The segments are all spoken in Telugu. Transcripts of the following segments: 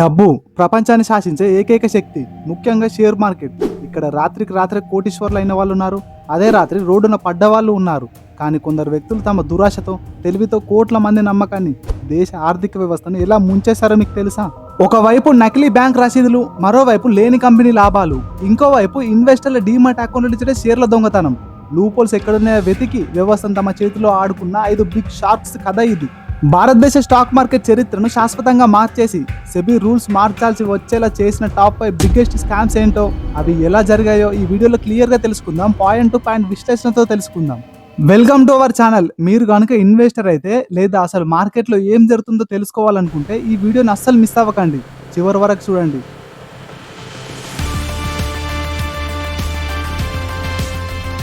డబ్బు ప్రపంచాన్ని శాసించే ఏకైక శక్తి, ముఖ్యంగా షేర్ మార్కెట్. ఇక్కడ రాత్రికి రాత్రే కోటీశ్వర్లు అయిన వాళ్ళు ఉన్నారు, అదే రాత్రి రోడ్డున పడ్డ వాళ్ళు ఉన్నారు. కానీ కొందరు వ్యక్తులు తమ దురాశతో, తెలివితో కోట్ల మంది నమ్మకాన్ని, దేశ ఆర్థిక వ్యవస్థను ఎలా ముంచేశారో మీకు తెలుసా? ఒకవైపు నకిలీ బ్యాంక్ రసీదులు, మరోవైపు లేని కంపెనీ లాభాలు, ఇంకోవైపు ఇన్వెస్టర్ల డీమాట్ అకౌంట్లు ఇచ్చే షేర్ల దొంగతనం. లూపోల్స్ ఎక్కడున్నాయో వెతికి వ్యవస్థను తమ చేతిలో ఆడుకున్న 5 బిగ్ షార్క్స్ కథ ఇది. భారతదేశ స్టాక్ మార్కెట్ చరిత్రను శాశ్వతంగా మార్చేసి సెబీ రూల్స్ మార్చాల్సి వచ్చేలా చేసిన టాప్ 5 బిగ్గెస్ట్ స్కామ్స్ ఏంటో, అవి ఎలా జరిగాయో ఈ వీడియోలో క్లియర్గా తెలుసుకుందాం. పాయింట్ టు పాయింట్ విశ్లేషణతో తెలుసుకుందాం. Welcome to our channel. మీరు కనుక ఇన్వెస్టర్ అయితే లేదా అసలు మార్కెట్లో ఏం జరుగుతుందో తెలుసుకోవాలనుకుంటే ఈ వీడియోని అస్సలు మిస్ అవ్వకండి, చివరి వరకు చూడండి.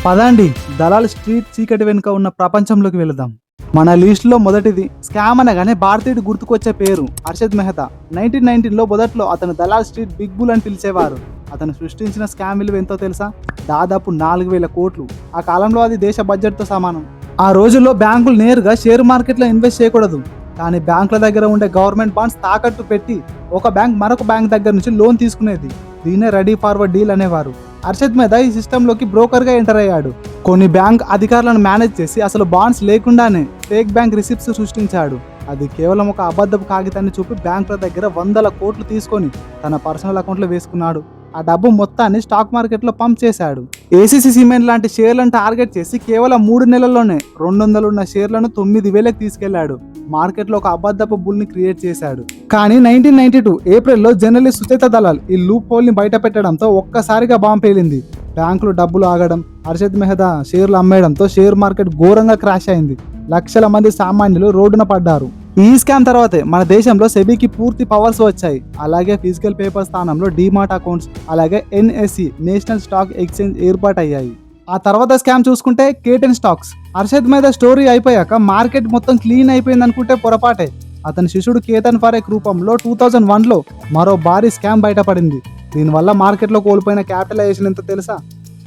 పదండి, దళాల్ స్ట్రీట్ చీకటి వెనుక ఉన్న ప్రపంచంలోకి వెళదాం. మన లిస్టులో మొదటిది స్కామ్ అనగానే భారతీయుడు గుర్తుకొచ్చే పేరు హర్షద్ మెహతా. 1919లో మొదట్లో అతను దళాల్ స్ట్రీట్ బిగ్ బుల్ అని పిలిచేవారు. అతను సృష్టించిన స్కామ్ విలువ ఎంతో తెలుసా? దాదాపు 4000 కోట్లు. ఆ కాలంలో అది దేశ బడ్జెట్తో సమానం. ఆ రోజుల్లో బ్యాంకులు నేరుగా షేర్ మార్కెట్లో ఇన్వెస్ట్ చేయకూడదు, కానీ బ్యాంకుల దగ్గర ఉండే గవర్నమెంట్ బాండ్స్ తాకట్టు పెట్టి ఒక బ్యాంక్ మరొక బ్యాంక్ దగ్గర నుంచి లోన్ తీసుకునేది. దీన్నే రెడీ ఫార్వర్డ్ డీల్ అనేవారు. హర్షద్ మెహతా ఈ సిస్టంలోకి బ్రోకర్గా ఎంటర్ అయ్యాడు. కొన్ని బ్యాంక్ అధికారులను మేనేజ్ చేసి అసలు బాండ్స్ లేకుండానే ఫేక్ బ్యాంక్ రిసిప్ట్స్ సృష్టించాడు. అది కేవలం ఒక అబద్ధపు కాగితాన్ని చూపి బ్యాంకుల దగ్గర 100 కోట్లు తీసుకొని తన పర్సనల్ అకౌంట్లో వేసుకున్నాడు. ఆ డబ్బు మొత్తాన్ని స్టాక్ మార్కెట్లో పంప్ చేశాడు. ఏసీసీ సిమెంట్ లాంటి షేర్లను టార్గెట్ చేసి కేవలం 3 నెలల్లోనే 200 ఉన్న షేర్లను 9000కి తీసుకెళ్లాడు. మార్కెట్లో ఒక అబద్ధపు బుల్ని క్రియేట్ చేశాడు. కానీ 1992 ఏప్రిల్లో జర్నలిస్ట్ సుచేత దళాల్ ఈ లూప్ హోల్ ని బయట పెట్టడంతో ఒక్కసారిగా బాంబు పేలింది. బ్యాంకులు డబ్బులు ఆగడం, హర్షద్ మెహతా షేర్లు అమ్మేయడంతో షేర్ మార్కెట్ ఘోరంగా క్రాష్ అయింది. లక్షల మంది సామాన్యులు రోడ్డున పడ్డారు. ఈ స్కామ్ తర్వాతే మన దేశంలో సెబీకి పూర్తి పవర్స్ వచ్చాయి. అలాగే ఫిజికల్ పేపర్ స్థానంలో డీమాట్ అకౌంట్స్, అలాగే ఎన్ఎస్సి నేషనల్ స్టాక్ ఎక్స్చేంజ్ ఏర్పాటయ్యాయి. ఆ తర్వాత స్కామ్ చూసుకుంటే కేటన్ స్టాక్స్. హర్షద్ మెహతా స్టోరీ అయిపోయాక మార్కెట్ మొత్తం క్లీన్ అయిపోయింది అనుకుంటే పొరపాటే. అతని శిష్యుడు కేతన్ ఫరేక్ రూపంలో 2001లో మరో భారీ స్కామ్ బయటపడింది. దీనివల్ల మార్కెట్లో కోల్పోయిన క్యాపిటలైజేషన్ ఎంత తెలుసా?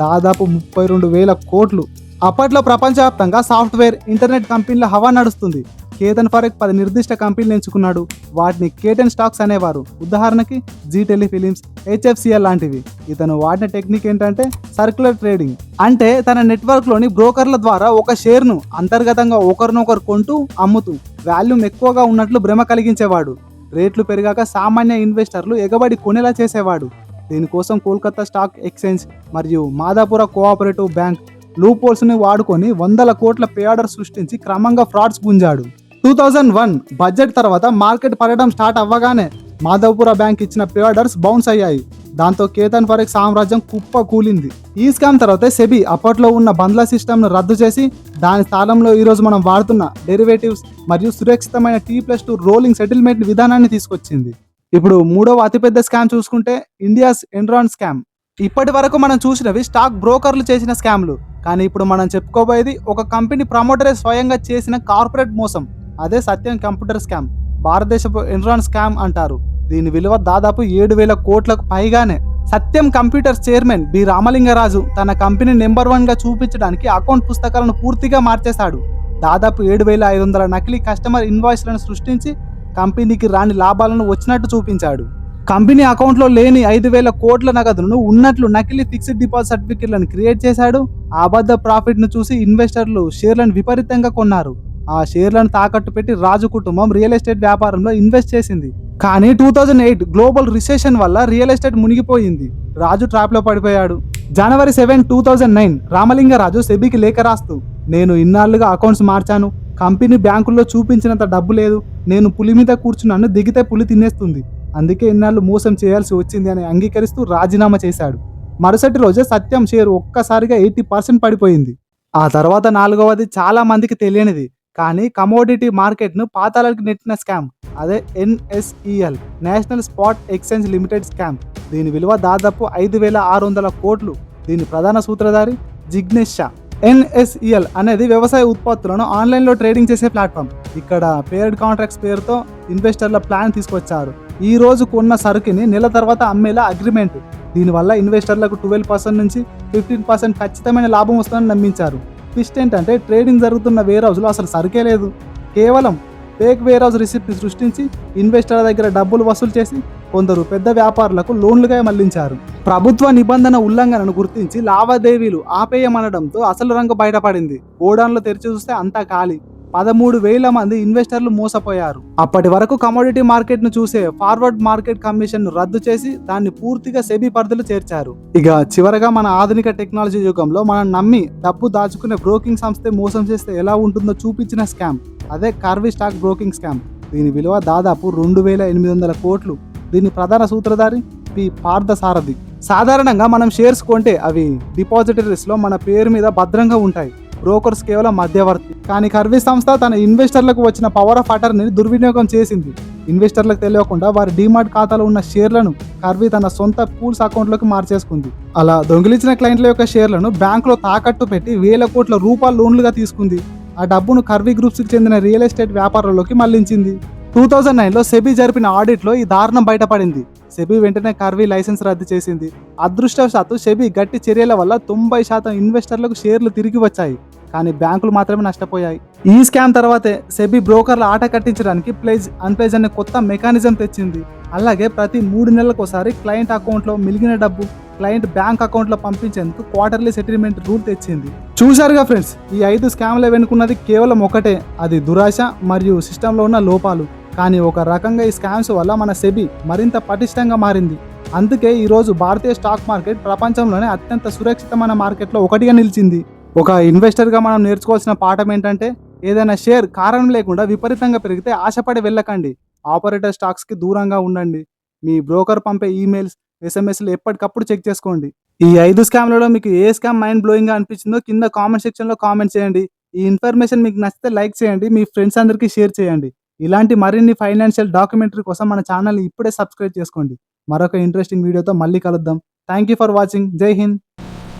దాదాపు 32,000 కోట్లు. అప్పట్లో ప్రపంచవ్యాప్తంగా సాఫ్ట్వేర్, ఇంటర్నెట్ కంపెనీల హవా నడుస్తుంది. కేతన్ ఫరేక్ 10 నిర్దిష్ట కంపెనీలు ఎంచుకున్నాడు. వాటిని కేటన్ స్టాక్స్ అనేవారు. ఉదాహరణకి జీ టెలిఫిలిమ్స్, హెచ్ఎఫ్సిఎల్ లాంటివి. ఇతను వాడిన టెక్నిక్ ఏంటంటే సర్క్యులర్ ట్రేడింగ్. అంటే తన నెట్వర్క్లోని బ్రోకర్ల ద్వారా ఒక షేర్ను అంతర్గతంగా ఒకరినొకరు కొంటూ అమ్ముతూ వాల్యూమ్ ఎక్కువగా ఉన్నట్లు భ్రమ కలిగించేవాడు. రేట్లు పెరిగాక సామాన్య ఇన్వెస్టర్లు ఎగబడి కొనేలా చేసేవాడు. దీనికోసం కోల్కతా స్టాక్ ఎక్స్చేంజ్ మరియు మాదాపుర కోఆపరేటివ్ బ్యాంక్ లూప్ హోల్స్ ని వాడుకొని 100 కోట్ల పే ఆర్డర్ సృష్టించి క్రమంగా ఫ్రాడ్స్ గుంజాడు. 2001 బడ్జెట్ తర్వాత మార్కెట్ పడడం స్టార్ట్ అవ్వగానే మాధవపుర బ్యాంక్ ఇచ్చిన పే ఆర్డర్స్ బౌన్స్ అయ్యాయి. దాంతో కేతన్ ఫరేక్ సామ్రాజ్యం కుప్ప కూలింది. ఈ స్కామ్ తర్వాత సెబీ అప్పట్లో ఉన్న బండ్ల సిస్టమ్ను రద్దు చేసి దాని స్థానంలో ఈరోజు మనం వాడుతున్న డెరివేటివ్స్ మరియు సురక్షితమైన T+2 రోలింగ్ సెటిల్మెంట్ విధానాన్ని తీసుకొచ్చింది. ఇప్పుడు మూడవ అతిపెద్ద స్కామ్ చూసుకుంటే ఇండియాస్ ఎన్రాన్ స్కామ్. ఇప్పటి వరకు మనం చూసినవి స్టాక్ బ్రోకర్లు చేసిన స్కామ్లు, కానీ ఇప్పుడు మనం చెప్పుకోబోయేది ఒక కంపెనీ ప్రమోటరే స్వయంగా చేసిన కార్పొరేట్ మోసం. అదే సత్యం కంప్యూటర్ స్కామ్. భారతదేశపు ఎన్రాన్ స్కామ్ అంటారు. దీని విలువ దాదాపు 7,000 కోట్లకు పైగానే. సత్యం కంప్యూటర్స్ చైర్మన్ బి రామలింగరాజు తన కంపెనీ నెంబర్ 1గా చూపించడానికి అకౌంట్ పుస్తకాలను పూర్తిగా మార్చేశాడు. దాదాపు 7,500 నకిలీ కస్టమర్ ఇన్వాయిస్లను సృష్టించి కంపెనీకి రాని లాభాలను వచ్చినట్టు చూపించాడు. కంపెనీ అకౌంట్లో లేని 5,000 కోట్ల నగదును ఉన్నట్లు నకిలీ ఫిక్స్డ్ డిపాజిట్ సర్టిఫికెట్లను క్రియేట్ చేశాడు. ఆ అబద్ధ ప్రాఫిట్ను చూసి ఇన్వెస్టర్లు షేర్లను విపరీతంగా కొన్నారు. ఆ షేర్లను తాకట్టు పెట్టి రాజు కుటుంబం రియల్ ఎస్టేట్ వ్యాపారంలో ఇన్వెస్ట్ చేసింది. కానీ 2008 గ్లోబల్ రిసెషన్ వల్ల రియల్ ఎస్టేట్ మునిగిపోయింది. రాజు ట్రాప్లో పడిపోయాడు. జనవరి 7, 2009 రామలింగరాజు సెబీకి లేఖ రాస్తూ, నేను ఇన్నాళ్లుగా అకౌంట్స్ మార్చాను, కంపెనీ బ్యాంకుల్లో చూపించినంత డబ్బు లేదు, నేను పులి మీద కూర్చున్నాను, దిగితే పులి తినేస్తుంది, అందుకే ఇన్నాళ్ళు మోసం చేయాల్సి వచ్చింది అని అంగీకరిస్తూ రాజీనామా చేశాడు. మరుసటి రోజే సత్యం షేర్ ఒక్కసారిగా 80% పడిపోయింది. ఆ తర్వాత 4వది చాలా మందికి తెలియనిది, కానీ కమోడిటీ మార్కెట్ను పాతాళానికి నెట్టిన స్కామ్. అదే NSEL national spot exchange limited scam. దీని విలువ దాదాపు 5,600 కోట్లు. దీని ప్రధాన సూత్రధారి జిగ్నేష్ షా. ఎన్ఎస్ఈఎల్ అనేది వ్యవసాయ ఉత్పత్తులను ఆన్లైన్లో ట్రేడింగ్ చేసే ప్లాట్ఫామ్. ఇక్కడ పేర్డ్ కాంట్రాక్ట్స్ పేరుతో ఇన్వెస్టర్ల ప్లాన్ తీసుకొచ్చారు. ఈ రోజు కొన్న సరుకుని నెల తర్వాత అమ్మేలా అగ్రిమెంట్. దీనివల్ల ఇన్వెస్టర్లకు 12% నుంచి 15% ఖచ్చితమైన లాభం వస్తుందని నమ్మించారు. ట్విస్ట్ ఏంటంటే ట్రేడింగ్ జరుగుతున్న వేర్ హౌస్లో అసలు సరుకే లేదు. కేవలం 1 రోజు ముందు 15% లాభం వస్తుందని నమ్మించారు. 1 రోజు తర్వాత 15% లాభం వస్తుందని నమ్మించారు. ఫేక్ వేర్ హౌస్ రిసిప్ట్ సృష్టించి ఇన్వెస్టర్ల దగ్గర డబ్బులు వసూలు చేసి కొందరు పెద్ద వ్యాపారులకు లోన్లుగా మళ్లించారు. ప్రభుత్వ నిబంధన ఉల్లంఘనను గుర్తించి లావాదేవీలు ఆపేయమనడంతో అసలు రంగు బయటపడింది. గోడౌన్లో తెరిచి చూస్తే అంతా ఖాళీ. 13,000 మంది ఇన్వెస్టర్లు మోసపోయారు. అప్పటి వరకు కమోడిటీ మార్కెట్ ను చూసే ఫార్వర్డ్ మార్కెట్ కమిషన్ ను రద్దు చేసి దాన్ని పూర్తిగా సెబీ పరిధిలో చేర్చారు. ఇక చివరగా మన ఆధునిక టెక్నాలజీ యుగంలో మనం నమ్మి డబ్బు దాచుకునే బ్రోకింగ్ సంస్థ మోసం చేస్తే ఎలా ఉంటుందో చూపించిన స్కామ్ అదే కర్వీ స్టాక్ బ్రోకింగ్ స్కామ్. దీని విలువ దాదాపు 2,800 కోట్లు. దీని ప్రధాన సూత్రధారి పి పార్థసారథి. సాధారణంగా మనం షేర్స్ కొంటే అవి డిపాజిటరీస్ లో మన పేరు మీద భద్రంగా ఉంటాయి. బ్రోకర్స్ కేవలం మధ్యవర్తి. కానీ కర్వీ సంస్థ తన ఇన్వెస్టర్లకు వచ్చిన పవర్ ఆఫ్ అటర్నీ దుర్వినియోగం చేసింది. ఇన్వెస్టర్లకు తెలియకుండా వారి డీమార్ట్ ఖాతాలో ఉన్న షేర్లను కర్వీ తన సొంత పూల్స్ అకౌంట్లోకి మార్చేసుకుంది. అలా దొంగిలించిన క్లయింట్ల యొక్క షేర్లను బ్యాంకులో తాకట్టు పెట్టి వేల కోట్ల రూపాయల లోన్లుగా తీసుకుంది. ఆ డబ్బును కర్వీ గ్రూప్స్కి చెందిన రియల్ ఎస్టేట్ వ్యాపారంలోకి మళ్లించింది. 2009లో సెబీ జరిపిన ఆడిట్లో ఈ దారుణం బయటపడింది. సెబీ వెంటనే కర్వీ లైసెన్స్ రద్దు చేసింది. అదృష్టవశాత్తు సెబీ గట్టి చర్యల వల్ల 90% ఇన్వెస్టర్లకు షేర్లు తిరిగి వచ్చాయి. కానీ బ్యాంకులు మాత్రమే నష్టపోయాయి. ఈ స్కామ్ తర్వాతే సెబీ బ్రోకర్ల ఆట కట్టించడానికి ప్లేజ్ అన్ప్లేజ్ అనే కొత్త మెకానిజం తెచ్చింది. అలాగే ప్రతి 3 నెలలకోసారి క్లయింట్ అకౌంట్లో మిగిలిన డబ్బు క్లయింట్ బ్యాంక్ అకౌంట్లో పంపించేందుకు క్వార్టర్లీ సెటిల్మెంట్ రూల్ తెచ్చింది. చూశారుగా ఫ్రెండ్స్, ఈ 5 స్కామ్లు వెనుకున్నది కేవలం ఒకటే, అది దురాశ మరియు సిస్టంలో ఉన్న లోపాలు. కానీ ఒక రకంగా ఈ స్కామ్స్ వల్ల మన సెబీ మరింత పటిష్టంగా మారింది. అందుకే ఈరోజు భారతీయ స్టాక్ మార్కెట్ ప్రపంచంలోనే అత్యంత సురక్షితమైన మార్కెట్లో ఒకటిగా నిలిచింది. ఒక ఇన్వెస్టర్గా మనం నేర్చుకోవాల్సిన పాఠం ఏంటంటే, ఏదైనా షేర్ కారణం లేకుండా విపరీతంగా పెరిగితే ఆశపడి వెళ్ళకండి. ఆపరేటర్ స్టాక్స్కి దూరంగా ఉండండి. మీ బ్రోకర్ పంపే ఈమెయిల్స్, ఎస్ఎంఎస్లు ఎప్పటికప్పుడు చెక్ చేసుకోండి. ఈ 5 స్కామ్లలో మీకు ఏ స్కామ్ మైండ్ బ్లోయింగ్గా అనిపించిందో కింద కామెంట్ సెక్షన్లో కామెంట్ చేయండి. ఈ ఇన్ఫర్మేషన్ మీకు నచ్చితే లైక్ చేయండి, మీ ఫ్రెండ్స్ అందరికీ షేర్ చేయండి. ఇలాంటి మరిన్ని ఫైనాన్షియల్ డాక్యుమెంటరీ కోసం మన ఛానల్ని ఇప్పుడే సబ్స్క్రైబ్ చేసుకోండి. మరొక ఇంట్రెస్టింగ్ వీడియోతో మళ్ళీ కలుద్దాం. Thank you for watching. జై Hind.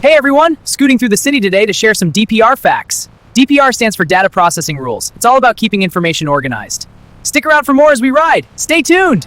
Hey everyone, scooting through the city today to share some DPR facts. DPR stands for Data Processing Rules. It's all about keeping information organized. Stick around for more as we ride. Stay tuned!